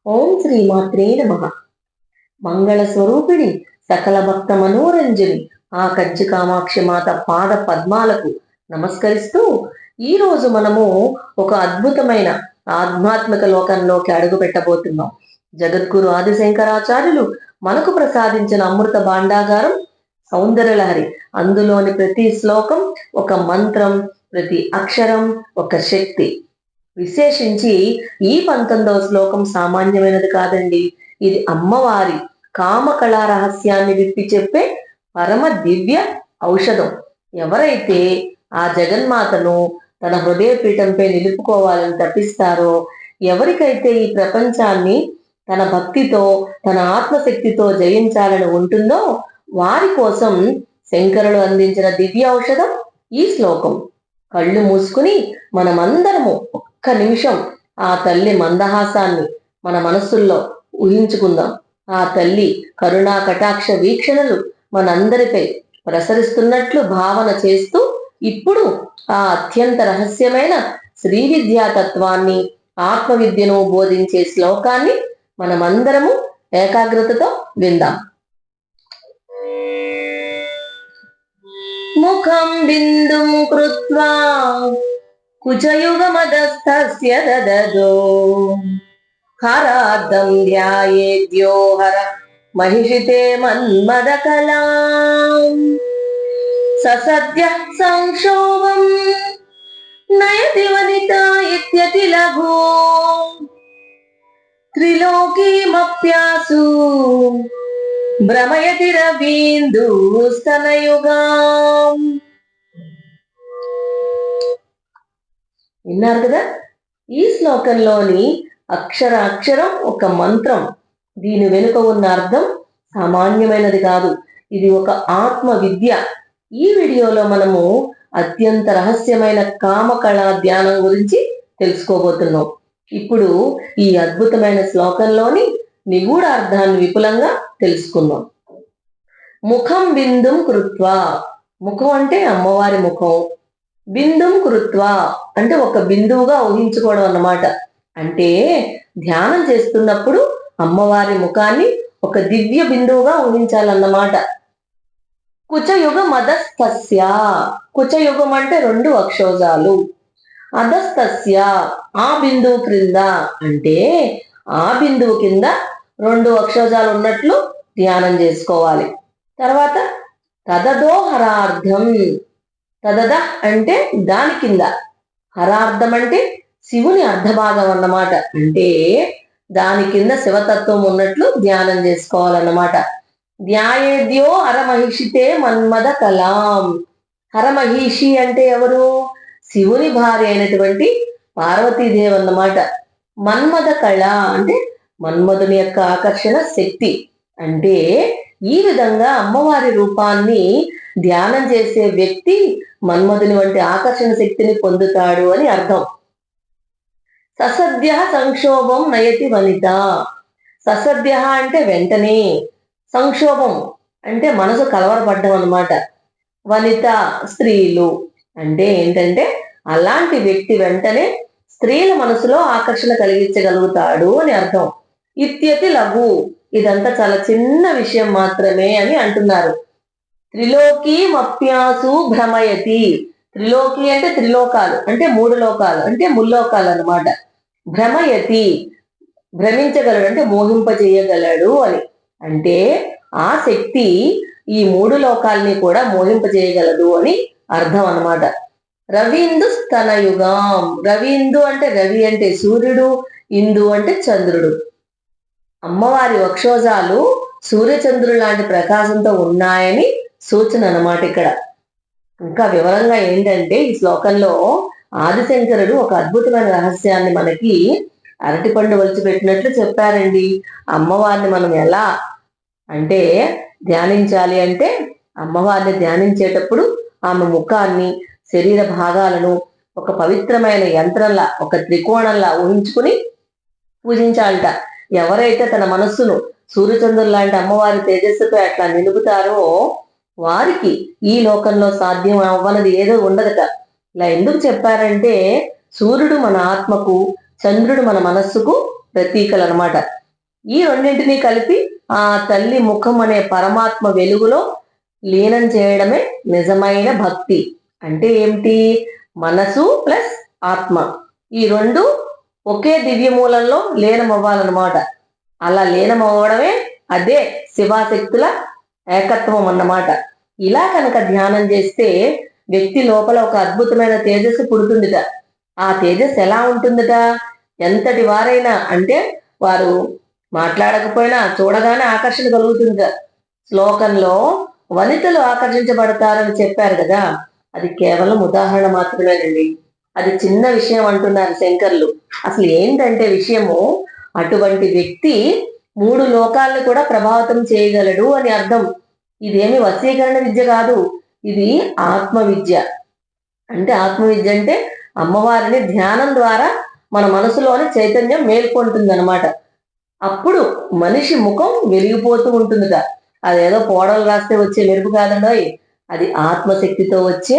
ఓం శ్రీ మాత్రే నమః. మంగళ స్వరూపిణి సకల భక్త మనోరంజని ఆ కంచి కామాక్షి మాత పాద పద్మాలకు నమస్కరిస్తూ ఈరోజు మనము ఒక అద్భుతమైన ఆధ్యాత్మిక లోకంలోకి అడుగు పెట్టబోతున్నాం. జగద్గురు ఆదిశంకరాచార్యులు మనకు ప్రసాదించిన అమృత భాండాగారం సౌందర్యలహరి. అందులోని ప్రతి శ్లోకం ఒక మంత్రం, ప్రతి అక్షరం ఒక శక్తి. విశేషించి ఈ 19వ శ్లోకం సామాన్యమైనది కాదండి. ఇది అమ్మవారి కామకళా రహస్యాన్ని విప్పి చెప్పే పరమ దివ్య ఔషధం. ఎవరైతే ఆ జగన్మాతను తన హృదయ పీఠంపై నిలుపుకోవాలని తప్పిస్తారో, ఎవరికైతే ఈ ప్రపంచాన్ని తన భక్తితో తన ఆత్మశక్తితో జయించాలని ఉంటుందో, వారి కోసం శంకరులు అందించిన దివ్య ఔషధం ఈ శ్లోకం. కళ్ళు మూసుకుని మనమందరము ఒక్క నిమిషం ఆ తల్లి మందహాసాన్ని మన మనస్సుల్లో ఊహించుకుందాం. ఆ తల్లి కరుణా కటాక్ష వీక్షణలు మనందరిపై ప్రసరిస్తున్నట్లు భావన చేస్తూ ఇప్పుడు ఆ అత్యంత రహస్యమైన శ్రీ విద్యా తత్వాన్ని, ఆత్మవిద్యను బోధించే శ్లోకాన్ని మనమందరము ఏకాగ్రతతో విందాం. ముఖం బిందుం కృత్వా కుచయుగమదస్థస్య దదదో హరార్ధం ధ్యాయేద్యో హర మహిషితే మన్మదకలాం ససద్య సంక్షోభం నయతి వనితా ఇత్యతి లఘు త్రిలోకీమప్యాసు భ్రమయతి రవీందూస్తనయుగాం. విన్నారు కదా? ఈ శ్లోకంలోని అక్షర అక్షరం ఒక మంత్రం. దీని వెనుక ఉన్న అర్థం సామాన్యమైనది కాదు. ఇది ఒక ఆత్మ విద్య. ఈ వీడియోలో మనము అత్యంత రహస్యమైన కామకళా ధ్యానం గురించి తెలుసుకోబోతున్నాం. ఇప్పుడు ఈ అద్భుతమైన శ్లోకంలోని నిగూఢ అర్థాన్ని విపులంగా తెలుసుకుందాం. ముఖం బిందుం కృత్వా. ముఖం అంటే అమ్మవారి ముఖం. బిందుం కృత్వా అంటే ఒక బిందువుగా ఊహించుకోవడం అన్నమాట. అంటే ధ్యానం చేస్తున్నప్పుడు అమ్మవారి ముఖాన్ని ఒక దివ్య బిందువుగా ఊహించాలన్నమాట. కుచయుగం అధస్తస్య. కుచయుగం అంటే 2 అక్షోజాలు. అధస్తస్య ఆ బిందువు క్రింద, అంటే ఆ బిందువు కింద 2 అక్షోజాలు ఉన్నట్లు ధ్యానం చేసుకోవాలి. తర్వాత తదదో హరార్థం. తదద అంటే దాని కింద, హరార్థం అంటే శివుని అర్ధభాగం అన్నమాట. అంటే దాని కింద శివతత్వం ఉన్నట్లు ధ్యానం చేసుకోవాలన్నమాట. ధ్యాయేద్యో హరమహిషితే మన్మద కలాం. హరమహిషి అంటే ఎవరు? శివుని భార్య అయినటువంటి పార్వతీదేవి అన్నమాట. మన్మద కళ అంటే మన్మధుని యొక్క ఆకర్షణ శక్తి. అంటే ఈ విధంగా అమ్మవారి రూపాన్ని ధ్యానం చేసే వ్యక్తి మన్మధుని వంటి ఆకర్షణ శక్తిని పొందుతాడు అని అర్థం. ససద్య సంక్షోభం నయతి వనిత. ససద్య అంటే వెంటనే, సంక్షోభం అంటే మనసు కలవరపడ్డం అన్నమాట. వనిత స్త్రీలు అంటే ఏంటంటే అలాంటి వ్యక్తి వెంటనే స్త్రీల మనసులో ఆకర్షణ కలిగించగలుగుతాడు అని అర్థం. ఇత్యతి లఘు, ఇదంతా చాలా చిన్న విషయం మాత్రమే అని అంటున్నారు. త్రిలోకీమప్యాసు భ్రమయతి. త్రిలోకి అంటే త్రిలోకాలు, అంటే 3 లోకాలు, అంటే ముల్లోకాలు అన్నమాట. భ్రమయతి భ్రమించగలడు, అంటే మోహింపజేయగలడు అని. అంటే ఆ శక్తి ఈ 3 లోకాల్ని కూడా మోహింపజేయగలదు అని అర్థం అన్నమాట. రవీందు స్తనయుగం. రవీందు అంటే రవి అంటే సూర్యుడు, ఇందు అంటే చంద్రుడు. అమ్మవారి వక్షోజాలు సూర్యచంద్రుడు లాంటి ప్రకాశంతో ఉన్నాయని సూచన అన్నమాట ఇక్కడ. ఇంకా వివరంగా ఏంటంటే ఈ శ్లోకంలో ఆదిశంకరుడు ఒక అద్భుతమైన రహస్యాన్ని మనకి అరటిపండు వలిచిపెట్టినట్లు చెప్పారండి. అమ్మవారిని మనం ఎలా అంటే ధ్యానించాలి అంటే, అమ్మవారిని ధ్యానించేటప్పుడు ఆమె ముఖాన్ని, శరీర భాగాలను ఒక పవిత్రమైన యంత్రంలా, ఒక త్రికోణంలా ఊహించుకుని పూజించాలట. ఎవరైతే తన మనస్సును సూర్యచంద్రులు లాంటి అమ్మవారి తేజస్సుతో అట్లా నిలుపుతారో వారికి ఈ లోకంలో సాధ్యం అవ్వనది ఏదో ఉండదట. ఇలా ఎందుకు చెప్పారంటే, సూర్యుడు మన ఆత్మకు, చంద్రుడు మన మనస్సుకు ప్రతీకలు అనమాట. ఈ రెండింటినీ కలిపి ఆ తల్లి ముఖం అనే పరమాత్మ వెలుగులో లీనం చేయడమే నిజమైన భక్తి. అంటే ఏమిటి? మనసు ప్లస్ ఆత్మ ఈ రెండు ఒకే దివ్య మూలంలో లీనం అవ్వాలన్నమాట. అలా లీనం అవ్వడమే అదే శివాశక్తుల ఏకత్వం అన్నమాట. ఇలా కనుక ధ్యానం చేస్తే వ్యక్తి లోపల ఒక అద్భుతమైన తేజస్సు పుడుతుందిట. ఆ తేజస్సు ఎలా ఉంటుందిట? ఎంతటి వారైనా అంటే వారు మాట్లాడకపోయినా చూడగానే ఆకర్షణ కలుగుతుందిట. శ్లోకంలో వనితలు ఆకర్షించబడతారని చెప్పారు కదా, అది కేవలం ఉదాహరణ మాత్రమేనండి. అది చిన్న విషయం అంటున్నారు శంకర్లు. అసలు ఏంటంటే విషయము, అటువంటి వ్యక్తి 3 లోకాలను కూడా ప్రభావితం చేయగలడు అని అర్థం. ఇదేమి వశీకరణ విద్య కాదు, ఇది ఆత్మ విద్య. అంటే ఆత్మ విద్య అంటే అమ్మవారిని ధ్యానం ద్వారా మన మనసులోని చైతన్యం మేల్కొంటుంది అనమాట. అప్పుడు మనిషి ముఖం వెలిగిపోతూ ఉంటుందిట. అదేదో పోడలు రాస్తే వచ్చే మెరుపు కాదండోయ్, అది ఆత్మశక్తితో వచ్చే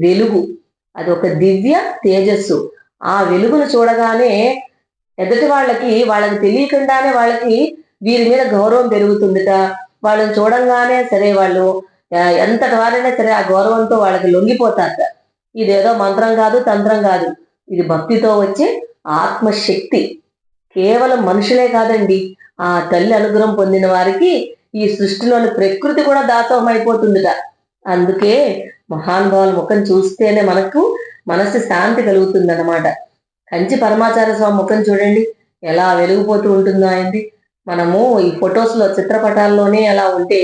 వెలుగు. అది ఒక దివ్య తేజస్సు. ఆ వెలుగును చూడగానే ఎదుటి వాళ్ళకి తెలియకుండానే వాళ్ళకి వీరి మీద గౌరవం పెరుగుతుందిట. వాళ్ళని చూడంగానే సరే వాళ్ళు ఎంతటి వారైనా సరే ఆ గౌరవంతో వాళ్ళకి లొంగిపోతారట. ఇదేదో మంత్రం కాదు, తంత్రం కాదు, ఇది భక్తితో వచ్చే ఆత్మశక్తి. కేవలం మనుషులే కాదండి, ఆ తల్లి అనుగ్రహం పొందిన వారికి ఈ సృష్టిలోని ప్రకృతి కూడా దాసోహం అయిపోతుందిట. అందుకే మహానుభావుల ముఖం చూస్తేనే మనకు మనసు శాంతి కలుగుతుంది అన్నమాట. కంచి పరమాచార్య స్వామి ముఖం చూడండి ఎలా వెలిగిపోతూ ఉంటుందో ఆయనది. మనము ఈ ఫొటోస్ లో చిత్రపటాల్లోనే ఎలా ఉంటే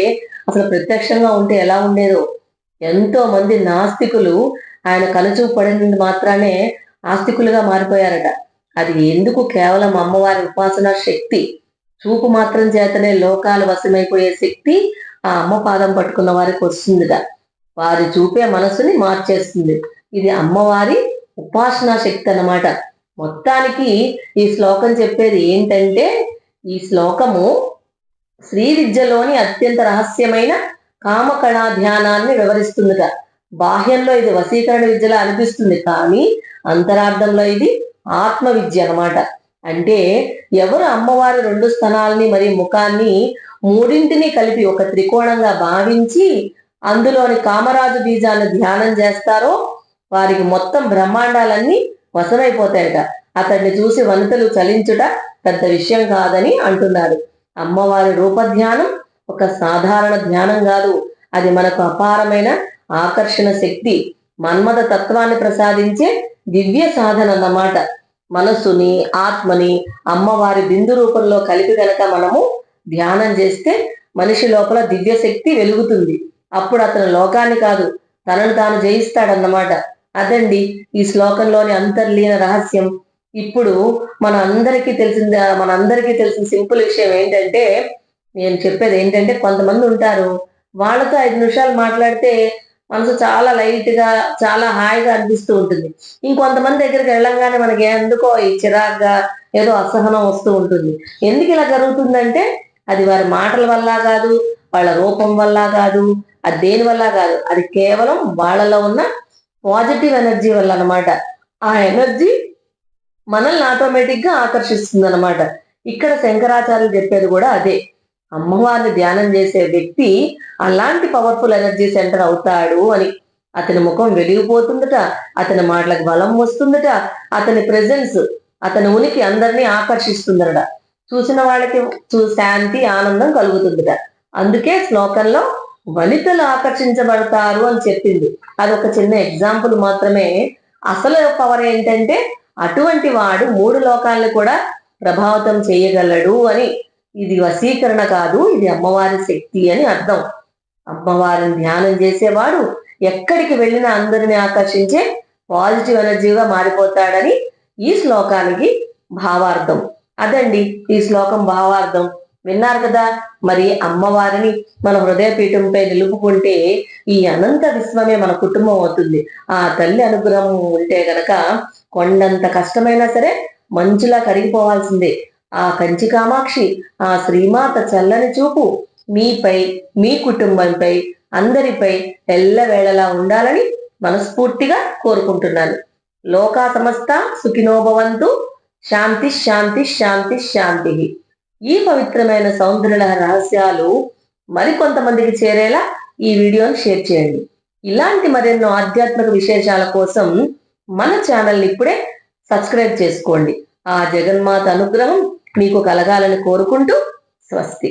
అసలు ప్రత్యక్షంగా ఉంటే ఎలా ఉండేదో. ఎంతో మంది నాస్తికులు ఆయన కనుచూపు పడిన మాత్రానే ఆస్తికులుగా మారిపోయారట. అది ఎందుకు? కేవలం అమ్మవారి ఉపాసన శక్తి. చూపు మాత్రం చేతనే లోకాలు వశమైపోయే శక్తి ఆ అమ్మ పాదం పట్టుకున్న వారికి వస్తుందిట. వారి చూపే మనసుని మార్చేస్తుంది. ఇది అమ్మవారి ఉపాసనా శక్తి అన్నమాట. మొత్తానికి ఈ శ్లోకం చెప్పేది ఏంటంటే, ఈ శ్లోకము శ్రీ విద్యలోని అత్యంత రహస్యమైన కామకళా ధ్యానాన్ని వివరిస్తుందిట. బాహ్యంలో ఇది వశీకరణ విద్యలా అనిపిస్తుంది, కానీ అంతరార్థంలో ఇది ఆత్మ విద్య అన్నమాట. అంటే ఎవరు అమ్మవారి 2 స్తనాల్ని మరియు ముఖాన్ని మూడింటిని కలిపి ఒక త్రికోణంగా భావించి అందులోని కామరాజు బీజాన్ని ధ్యానం చేస్తారో వారికి మొత్తం బ్రహ్మాండాలన్నీ వశమైపోతాయట. అతన్ని చూసి వనితలు చలించుట పెద్ద విషయం కాదని అంటున్నారు. అమ్మవారి రూపధ్యానం ఒక సాధారణ ధ్యానం కాదు, అది మనకు అపారమైన ఆకర్షణ శక్తి, మన్మథ తత్వాన్ని ప్రసాదించే దివ్య సాధన అన్నమాట. మనస్సుని ఆత్మని అమ్మవారి బిందు రూపంలో కలిపి గనక మనము ధ్యానం చేస్తే మనిషి లోపల దివ్య శక్తి వెలుగుతుంది. అప్పుడు అతను లోకాన్ని కాదు తనను తాను జయిస్తాడన్నమాట. అదండి ఈ శ్లోకంలోని అంతర్లీన రహస్యం. ఇప్పుడు మనందరికీ తెలిసిన సింపుల్ విషయం ఏంటంటే, నేను చెప్పేది ఏంటంటే, కొంతమంది ఉంటారు వాళ్ళతో 5 నిమిషాలు మాట్లాడితే మనసు చాలా లైట్ గా చాలా హాయిగా అనిపిస్తూ ఉంటుంది. ఇంకొంతమంది దగ్గరికి వెళ్ళంగానే మనకి ఎందుకో ఈ చిరాగ్గా ఏదో అసహనం వస్తూ ఉంటుంది. ఎందుకు ఇలా జరుగుతుందంటే అది వారి మాటల వల్ల కాదు, వాళ్ళ రూపం వల్ల కాదు, అది దేని వల్ల కాదు, అది కేవలం వాళ్ళలో ఉన్న పాజిటివ్ ఎనర్జీ వల్ల అనమాట. ఆ ఎనర్జీ మనల్ని ఆటోమేటిక్ గా ఆకర్షిస్తుంది అనమాట. ఇక్కడ శంకరాచార్యులు చెప్పేది కూడా అదే. అమ్మవారిని ధ్యానం చేసే వ్యక్తి అలాంటి పవర్ఫుల్ ఎనర్జీ సెంటర్ అవుతాడు అని. అతని ముఖం వెలిగిపోతుందట, అతని మాటలకు బలం వస్తుందట, అతని ప్రెజెన్స్, అతని ఉనికి అందరినీ ఆకర్షిస్తుందట. చూసిన వాళ్ళకి శాంతి ఆనందం కలుగుతుందట. అందుకే శ్లోకంలో వనితలు ఆకర్షించబడతారు అని చెప్పింది. అదొక చిన్న ఎగ్జాంపుల్ మాత్రమే. అసలు పవర్ ఏంటంటే అటువంటి వాడు 3 లోకాలను కూడా ప్రభావితం చేయగలడు అని. ఇది వశీకరణ కాదు, ఇది అమ్మవారి శక్తి అని అర్థం. అమ్మవారిని ధ్యానం చేసేవాడు ఎక్కడికి వెళ్ళినా అందరిని ఆకర్షించే పాజిటివ్ ఎనర్జీగా మారిపోతాడని ఈ శ్లోకానికి భావార్థం. అదండి ఈ శ్లోకం భావార్థం. విన్నారు కదా. మరి అమ్మవారిని మన హృదయపీఠంపై నిలుపుకుంటే ఈ అనంత విశ్వమే మన కుటుంబం అవుతుంది. ఆ తల్లి అనుగ్రహం ఉంటే గనక కొండంత కష్టమైనా సరే మంచులా కరిగిపోవాల్సిందే. ఆ కంచి కామాక్షి, ఆ శ్రీమాత చల్లని చూపు మీపై, మీ కుటుంబంపై, అందరిపై ఎల్లవేళలా ఉండాలని మనస్ఫూర్తిగా కోరుకుంటున్నాను. లోకా సమస్త సుఖినో భవంతు. శాంతి శాంతి శాంతి శాంతి. ఈ పవిత్రమైన సౌందర్య రహస్యాలు మరికొంతమందికి చేరేలా ఈ వీడియోని షేర్ చేయండి. ఇలాంటి మరెన్నో ఆధ్యాత్మిక విశేషాల కోసం మన ఛానల్ని ఇప్పుడే సబ్స్క్రైబ్ చేసుకోండి. ఆ జగన్మాత అనుగ్రహం మీకు కలగాలని కోరుకుంటూ స్వస్తి.